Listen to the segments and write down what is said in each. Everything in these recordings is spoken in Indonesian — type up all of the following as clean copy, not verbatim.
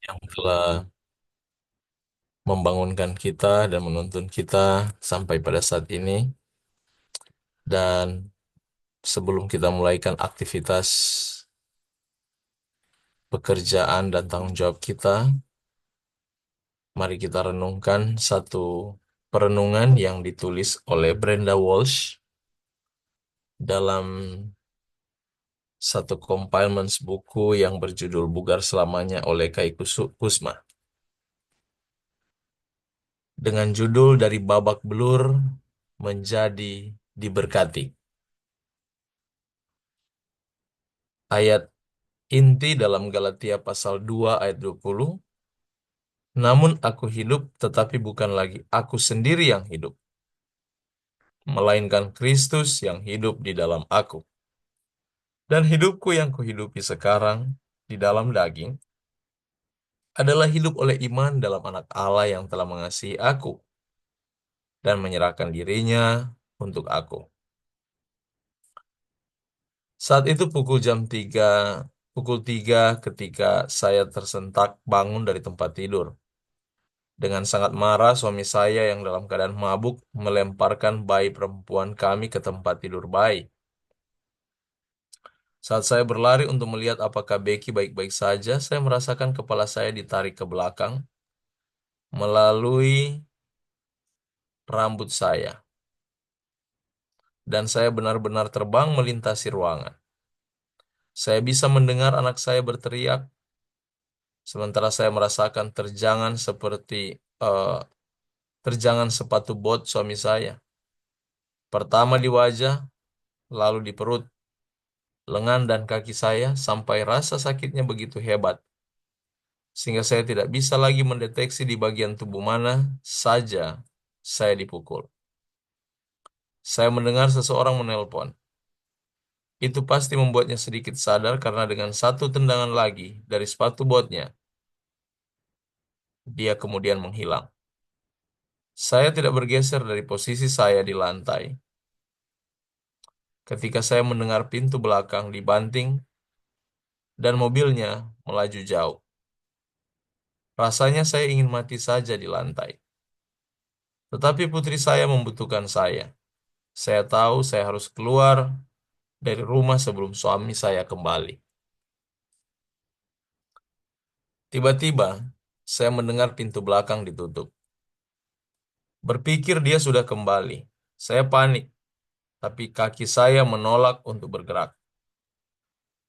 yang telah membangunkan kita dan menuntun kita sampai pada saat ini. Dan sebelum kita mulaikan aktivitas pekerjaan dan tanggung jawab kita, mari kita renungkan satu perenungan yang ditulis oleh Brenda Walsh dalam satu compilments buku yang berjudul Bugar Selamanya oleh Kai Kusma. Dengan judul Dari Babak Belur Menjadi Diberkati. Ayat inti dalam Galatia pasal 2 ayat 20. Namun aku hidup, tetapi bukan lagi aku sendiri yang hidup, melainkan Kristus yang hidup di dalam aku. Dan hidupku yang kuhidupi sekarang di dalam daging adalah hidup oleh iman dalam Anak Allah yang telah mengasihi aku dan menyerahkan dirinya untuk aku. Saat itu pukul 3 ketika saya tersentak bangun dari tempat tidur. Dengan sangat marah, suami saya yang dalam keadaan mabuk melemparkan bayi perempuan kami ke tempat tidur bayi. Saat saya berlari untuk melihat apakah Becky baik-baik saja, saya merasakan kepala saya ditarik ke belakang melalui rambut saya, dan saya benar-benar terbang melintasi ruangan. Saya bisa mendengar anak saya berteriak, sementara saya merasakan eh, terjangan sepatu bot suami saya. Pertama di wajah, lalu di perut, lengan dan kaki saya, sampai rasa sakitnya begitu hebat, sehingga saya tidak bisa lagi mendeteksi di bagian tubuh mana saja saya dipukul. Saya mendengar seseorang menelpon. Itu pasti membuatnya sedikit sadar karena dengan satu tendangan lagi dari sepatu botnya, dia kemudian menghilang. Saya tidak bergeser dari posisi saya di lantai ketika saya mendengar pintu belakang dibanting dan mobilnya melaju jauh. Rasanya saya ingin mati saja di lantai. Tetapi putri saya membutuhkan saya. Saya tahu saya harus keluar dari rumah sebelum suami saya kembali. Tiba-tiba, saya mendengar pintu belakang ditutup. Berpikir dia sudah kembali. Saya panik, tapi kaki saya menolak untuk bergerak.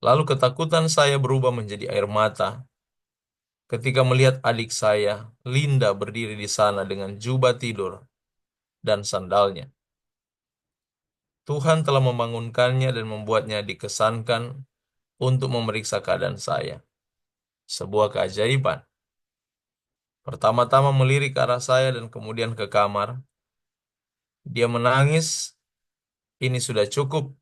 Lalu ketakutan saya berubah menjadi air mata ketika melihat adik saya, Linda, berdiri di sana dengan jubah tidur dan sandalnya. Tuhan telah membangunkannya dan membuatnya dikesankan untuk memeriksa keadaan saya. Sebuah keajaiban. Pertama-tama melirik ke arah saya dan kemudian ke kamar. Dia menangis, ini sudah cukup.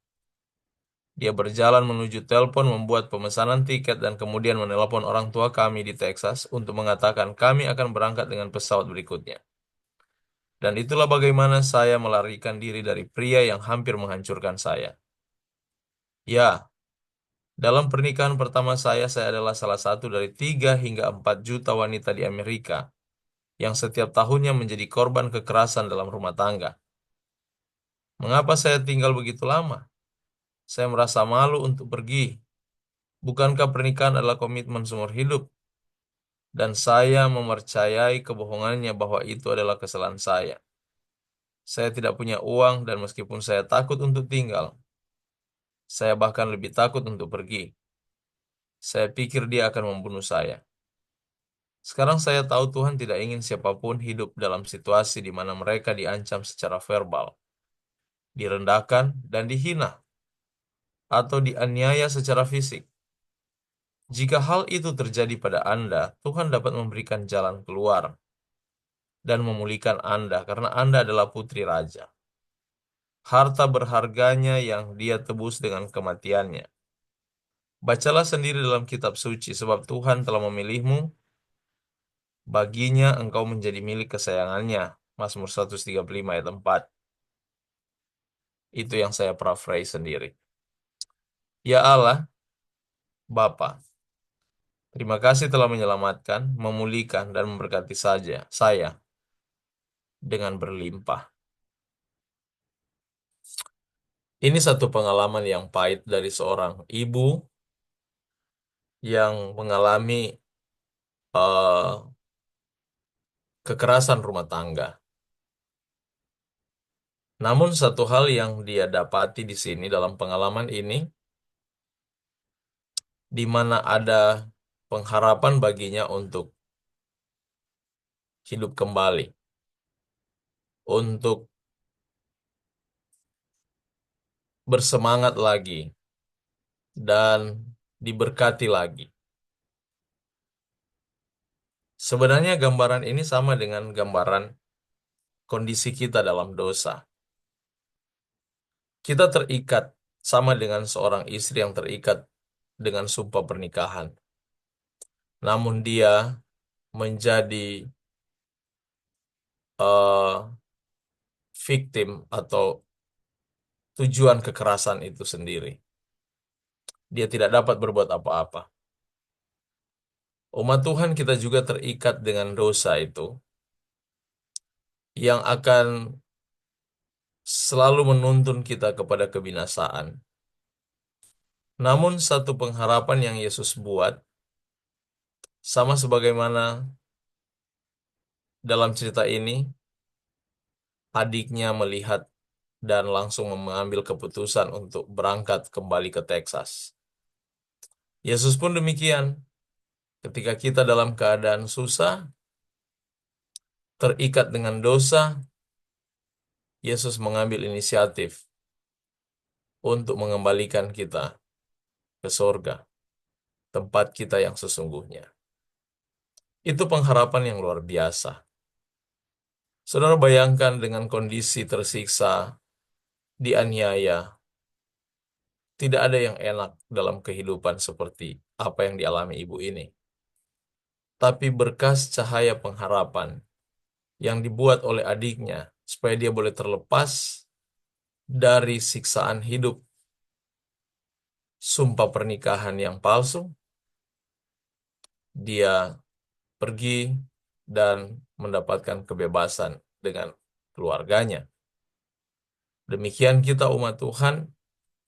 Dia berjalan menuju telepon, membuat pemesanan tiket, dan kemudian menelepon orang tua kami di Texas untuk mengatakan kami akan berangkat dengan pesawat berikutnya. Dan itulah bagaimana saya melarikan diri dari pria yang hampir menghancurkan saya. Ya, dalam pernikahan pertama saya adalah salah satu dari 3 hingga 4 juta wanita di Amerika yang setiap tahunnya menjadi korban kekerasan dalam rumah tangga. Mengapa saya tinggal begitu lama? Saya merasa malu untuk pergi. Bukankah pernikahan adalah komitmen seumur hidup? Dan saya mempercayai kebohongannya bahwa itu adalah kesalahan saya. Saya tidak punya uang dan meskipun saya takut untuk tinggal, saya bahkan lebih takut untuk pergi. Saya pikir dia akan membunuh saya. Sekarang saya tahu Tuhan tidak ingin siapapun hidup dalam situasi di mana mereka diancam secara verbal, direndahkan, dan dihina, atau dianiaya secara fisik. Jika hal itu terjadi pada Anda, Tuhan dapat memberikan jalan keluar dan memulihkan Anda karena Anda adalah putri raja. Harta berharganya yang dia tebus dengan kematiannya. Bacalah sendiri dalam kitab suci, sebab Tuhan telah memilihmu, baginya engkau menjadi milik kesayangannya. Mazmur 135 ayat 4. Itu yang saya paraphrase sendiri. Ya Allah, Bapa, Terima kasih telah menyelamatkan, memulihkan, dan memberkati saja saya dengan berlimpah. Ini satu pengalaman yang pahit dari seorang ibu yang mengalami eh, kekerasan rumah tangga. Namun satu hal yang dia dapati di sini dalam pengalaman ini, di mana ada pengharapan baginya untuk hidup kembali, untuk bersemangat lagi, dan diberkati lagi. Sebenarnya gambaran ini sama dengan gambaran kondisi kita dalam dosa. Kita terikat sama dengan seorang istri yang terikat dengan sumpah pernikahan. Namun dia menjadi eh, victim atau tujuan kekerasan itu sendiri. Dia tidak dapat berbuat apa-apa. Umat Tuhan kita juga terikat dengan dosa itu yang akan selalu menuntun kita kepada kebinasaan. Namun satu pengharapan yang Yesus buat, sama sebagaimana dalam cerita ini, adiknya melihat dan langsung mengambil keputusan untuk berangkat kembali ke Texas. Yesus pun demikian. Ketika kita dalam keadaan susah, terikat dengan dosa, Yesus mengambil inisiatif untuk mengembalikan kita ke sorga, tempat kita yang sesungguhnya. Itu pengharapan yang luar biasa. Saudara bayangkan dengan kondisi tersiksa, dianiaya, tidak ada yang enak dalam kehidupan seperti apa yang dialami ibu ini. Tapi berkas cahaya pengharapan yang dibuat oleh adiknya supaya dia boleh terlepas dari siksaan hidup sumpah pernikahan yang palsu, dia pergi dan mendapatkan kebebasan dengan keluarganya. Demikian kita umat Tuhan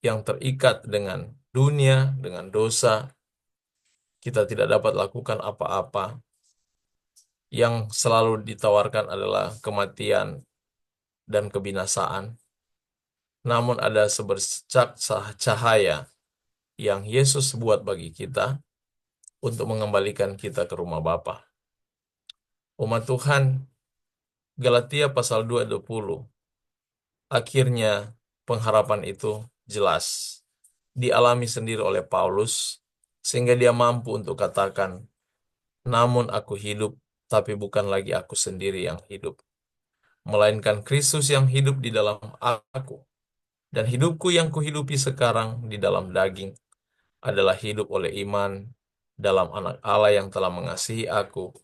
yang terikat dengan dunia, dengan dosa, kita tidak dapat lakukan apa-apa. Yang selalu ditawarkan adalah kematian dan kebinasaan. Namun ada sebercak cahaya yang Yesus buat bagi kita untuk mengembalikan kita ke rumah Bapa. Umat Tuhan, Galatia pasal 2:20. Akhirnya pengharapan itu jelas dialami sendiri oleh Paulus sehingga dia mampu untuk katakan, namun aku hidup, tapi bukan lagi aku sendiri yang hidup, melainkan Kristus yang hidup di dalam aku. Dan hidupku yang kuhidupi sekarang di dalam daging adalah hidup oleh iman dalam Anak Allah yang telah mengasihi aku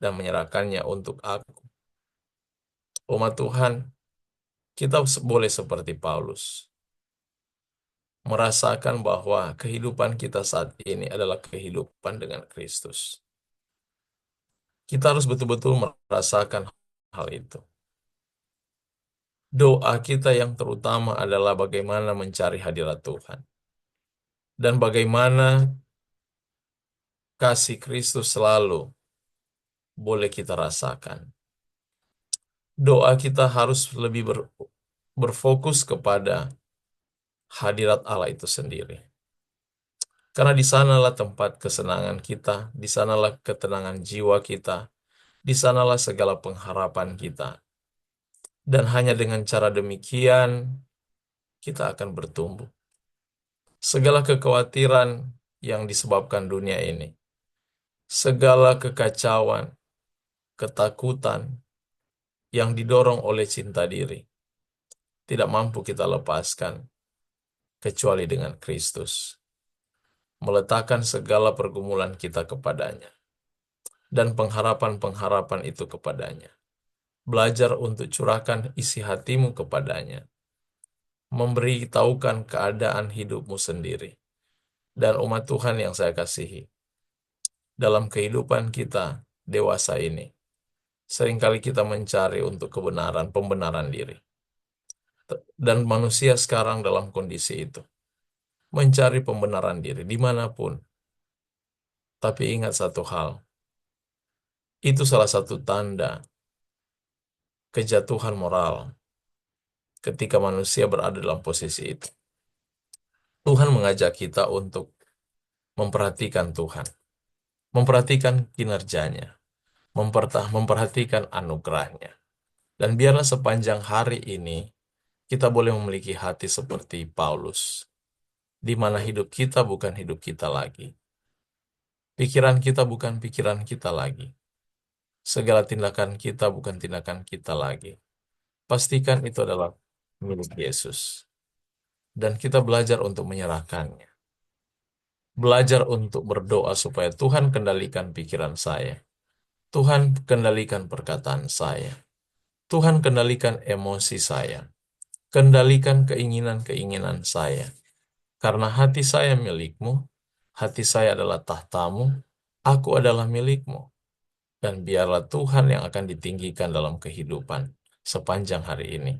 dan menyerahkannya untuk aku. Umat Tuhan, kita boleh seperti Paulus, merasakan bahwa kehidupan kita saat ini adalah kehidupan dengan Kristus. Kita harus betul-betul merasakan hal itu. Doa kita yang terutama adalah bagaimana mencari hadirat Tuhan. Dan bagaimana kasih Kristus selalu boleh kita rasakan. Doa kita harus lebih berfokus kepada hadirat Allah itu sendiri. Karena di sanalah tempat kesenangan kita, di sanalah ketenangan jiwa kita, di sanalah segala pengharapan kita. Dan hanya dengan cara demikian, kita akan bertumbuh. Segala kekhawatiran yang disebabkan dunia ini, segala kekacauan, ketakutan yang didorong oleh cinta diri, tidak mampu kita lepaskan kecuali dengan Kristus. Meletakkan segala pergumulan kita kepadanya dan pengharapan-pengharapan itu kepadanya. Belajar untuk curahkan isi hatimu kepadanya. Memberitahukan keadaan hidupmu sendiri. Dan umat Tuhan yang saya kasihi, dalam kehidupan kita dewasa ini. Seringkali kita mencari untuk kebenaran, pembenaran diri. Dan manusia sekarang dalam kondisi itu. Mencari pembenaran diri dimanapun. Tapi ingat satu hal, itu salah satu tanda kejatuhan moral ketika manusia berada dalam posisi itu. Tuhan mengajak kita untuk memperhatikan Tuhan, memperhatikan kinerjanya, memperhatikan anugerahnya. Dan biarlah sepanjang hari ini kita boleh memiliki hati seperti Paulus, di mana hidup kita bukan hidup kita lagi. Pikiran kita bukan pikiran kita lagi. Segala tindakan kita bukan tindakan kita lagi. Pastikan itu adalah milik Yesus. Dan kita belajar untuk menyerahkannya. Belajar untuk berdoa supaya Tuhan kendalikan pikiran saya. Tuhan kendalikan perkataan saya. Tuhan kendalikan emosi saya. Kendalikan keinginan-keinginan saya. Karena hati saya milikmu, hati saya adalah tahtamu, aku adalah milikmu. Dan biarlah Tuhan yang akan ditinggikan dalam kehidupan sepanjang hari ini.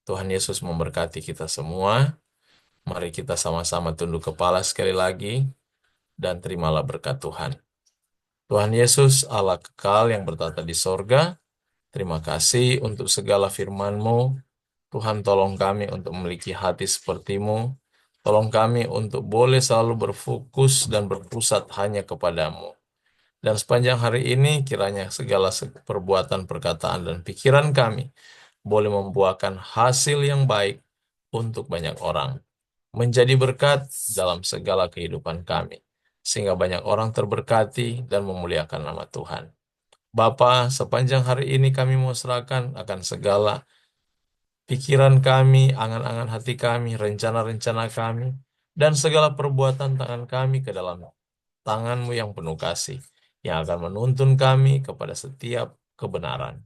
Tuhan Yesus memberkati kita semua. Mari kita sama-sama tunduk kepala sekali lagi dan terimalah berkat Tuhan. Tuhan Yesus, Allah kekal yang bertata di sorga, terima kasih untuk segala firman-Mu. Tuhan, tolong kami untuk memiliki hati seperti-Mu. Tolong kami untuk boleh selalu berfokus dan berpusat hanya kepadamu. Dan sepanjang hari ini, kiranya segala perbuatan, perkataan, dan pikiran kami boleh membuahkan hasil yang baik untuk banyak orang. Menjadi berkat dalam segala kehidupan kami. Sehingga banyak orang terberkati dan memuliakan nama Tuhan. Bapa, sepanjang hari ini kami mau serahkan akan segala pikiran kami, angan-angan hati kami, rencana-rencana kami, dan segala perbuatan tangan kami ke dalam tangan-Mu yang penuh kasih, yang akan menuntun kami kepada setiap kebenaran.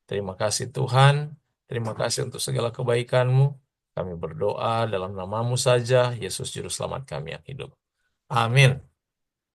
Terima kasih Tuhan, terima kasih untuk segala kebaikan-Mu. Kami berdoa dalam nama-Mu saja, Yesus Juru Selamat kami yang hidup. Amin.